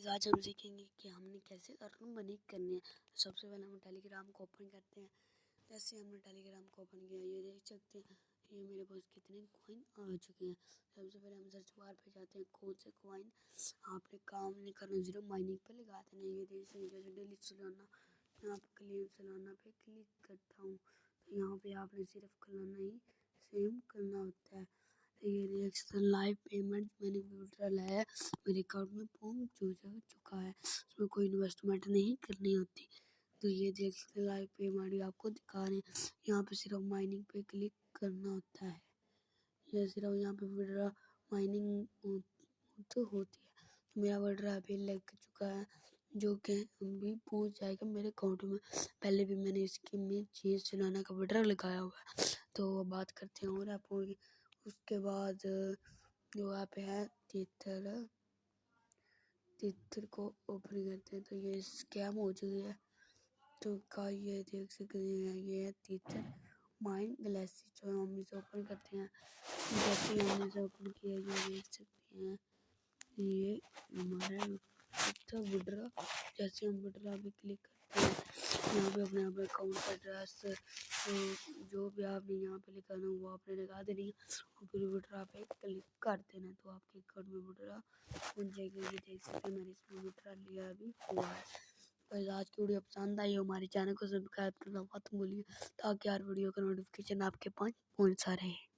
Guys आज हम सीखेंगे कि हमने कैसे अर्न मनी करनी है। तो सबसे पहले हम टेलीग्राम को ओपन करते हैं। जैसे हमने टेलीग्राम को ओपन किया, ये देख सकते हैं ये मेरे पास कितने कॉइन आ चुके हैं। सबसे पहले हम सर्च बार पे जाते हैं, कौन से कॉइन आपने काम नहीं करना, जीरो माइनिंग पे लगा देना। ये देख सकते हैं जैसे डेली सलाना, यहाँ पे क्लेम सलाना पे क्लिक करता हूँ तो यहाँ पे आपने सिर्फ सलाना ही सेम करना होता है। ये रिएक्शन लाइव पेमेंट मैंने विड्रॉल है, मेरे अकाउंट में पहुंच चुका है। उसमें कोई इन्वेस्टमेंट नहीं करनी होती। तो ये देख सकते लाइव पेमेंट आपको दिखा रहे हैं। यहाँ पे सिर्फ माइनिंग पे क्लिक करना होता है। ये सिर्फ यहाँ पे विड्रॉ माइनिंग तो होती है। तो मेरा विड्रॉ अभी लग चुका है, जो कि अभी पहुंच जाएगा मेरे अकाउंट में। पहले भी मैंने इसकी में चीज़ चलाना का विड्रॉ लगाया हुआ है। तो बात करते हैं और ऐप होगी। उसके बाद जो ऐप है तीतर को ओपन करते हैं तो ये स्कैम हो चुकी है। तो का ये देख सकते हैं ये है तीतर माइन गैलेक्सी, जो हम इसे ओपन करते हैं। जैसे ही हमने इसे ओपन किया ये देख सकते हैं ये हमारा विड्रॉ। जैसे हम विड्रॉ पे क्लिक करते हैं, यहाँ पे अपने अकाउंट का एड्रेस जो भी आपने यहाँ पे लिखा ना वो आपने लगा देनी है और फिर विड्रॉ पे क्लिक कर देना तो आपके अकाउंट में विड्रॉ बन जाएगी। ये देख सकते हैं मैंने इसमें विड्रॉ लिया अभी हुआ है। बस आज की वीडियो पसंद आई हो, हमारे चैनल को सब्सक्राइब करना मत भूलिए ताकि हर वीडियो का नोटिफिकेशन आपके पास पहुँचता रहे।